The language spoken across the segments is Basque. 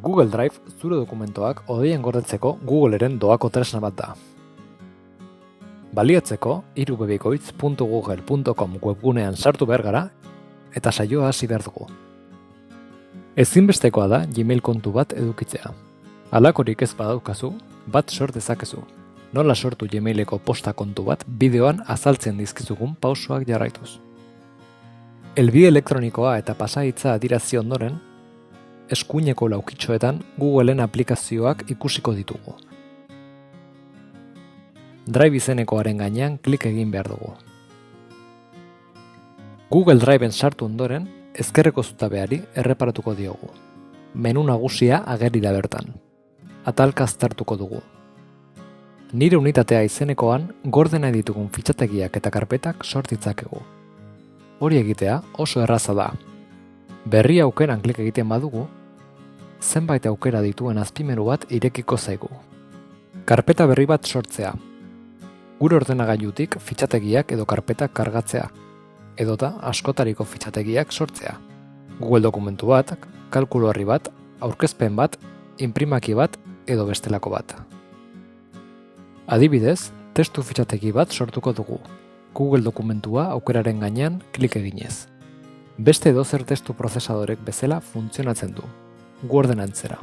Google Drive zure dokumentoak hodeian gordetzeko Googleren doako tresna bat da. Baliatzeko, irubebikoitz.google.com webgunean sartu behar gara eta saioa hasi behar dugu. Ezinbestekoa da Gmail kontu bat edukitzea. Halakorik ez badaukazu, bat sort dezakezu. Nola sortu Gmaileko posta kontu bat bideoan azaltzen dizkizugun pausoak jarraituz. Helbide elektronikoa eta pasahitza adierazi ondoren, eskuineko laukitxoetan Googleen aplikazioak ikusiko ditugu. Drive izenekoaren gainean klik egin behar dugu. Google Driveen sartu ondoren, ezkerreko zutabeari erreparatuko diogu. Menu nagusia ageri da bertan. Atalka aztertuko dugu. Nire unitatea izenekoan gorde nahi ditugun fitxategiak eta karpetak sort ditzakegu. Hori egitea oso erraza da. Berri aukeran klik egiten badugu, zenbait aukera dituen azpimeru bat irekiko zaigu. Karpeta berri bat sortzea. Gure ordenagailutik fitxategiak edo karpetak kargatzea, edota askotariko fitxategiak sortzea. Google dokumentu bat, kalkulu horri bat, aurkezpen bat, inprimaki bat edo bestelako bat. Adibidez, testu fitxategi bat sortuko dugu. Google dokumentua aukeraren gainean klik eginez. Beste edozer testu prozesadorek bezala funtzionatzen du, Worden antzera.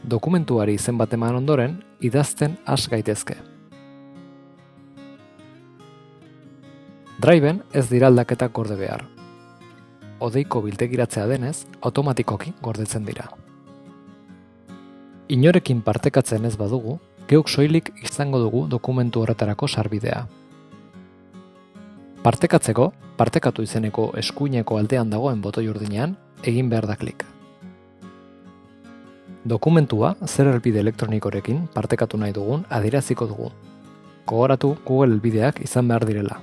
Dokumentuari izen bat eman ondoren, idazten has gaitezke. Driven ez dira aldaketak gorde behar. Hodeiko biltegiratzea denez, automatikoki gordetzen dira. Inorekin partekatzen ez badugu, geuk soilik izango dugu dokumentu horretarako sarbidea. Partekatzeko, partekatu izeneko eskuineko aldean dagoen botoi urdinean, egin behar da klik. Dokumentua zer helbide elektronikorekin partekatu nahi dugun adieraziko dugu. Gogoratu Google helbideak izan behar direla.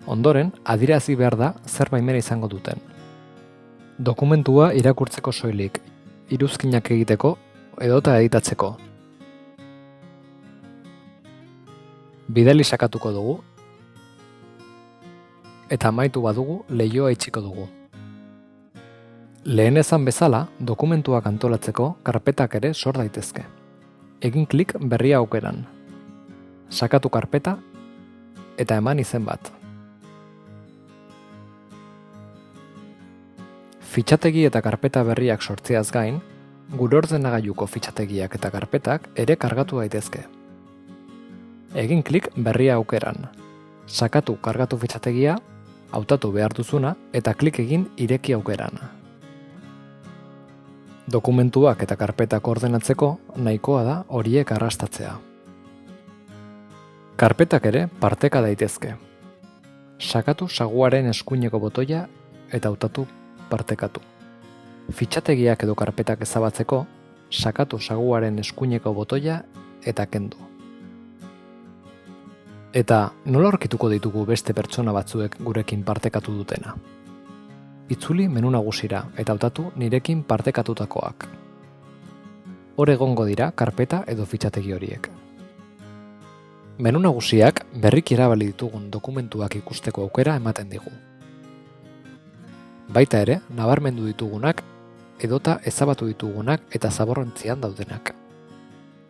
Ondoren, adierazi behar da zer baimena izango duten. Dokumentua irakurtzeko soilik, iruzkinak egiteko edota editatzeko. Bidali sakatuko dugu, eta amaitu badugu leihoa itxiko dugu. Lehen esan bezala, dokumentuak antolatzeko karpetak ere sor daitezke. Egin klik berria aukeran. Sakatu karpeta eta eman izen bat. Fitxategi eta karpeta berriak sortzeaz gain, gure ordenagailuko fitxategiak eta karpetak ere kargatu daitezke. Egin klik berria aukeran. Sakatu kargatu fitxategia, hautatu behar duzuna eta klik egin ireki aukeran. Dokumentuak eta karpetak ordenatzeko nahikoa da horiek arrastatzea. Karpetak ere parteka daitezke. Sakatu saguaren eskuineko botoia eta hautatu partekatu. Fitxategiak edo karpetak ezabatzeko, sakatu saguaren eskuineko botoia eta kendu. Eta nola aurkituko ditugu beste pertsona batzuek gurekin partekatu dutena? Itzuli menu nagusira eta hautatu nirekin partekatutakoak. Hor egongo dira karpeta edo fitxategi horiek. Menu nagusiak berriki erabili ditugun dokumentuak ikusteko aukera ematen digu. Baita ere, nabarmendu ditugunak edota ezabatu ditugunak eta zaborrontzian daudenak.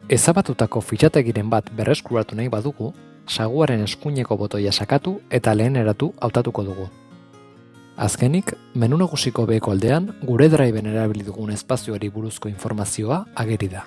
Ezabatutako fitxategiren bat berreskuratu nahi badugu, saguaren eskuineko botoia sakatu eta leheneratu hautatuko dugu. Azkenik, menu nagusiko beheko aldean gure Driven erabili dugun espazioari buruzko informazioa ageri da.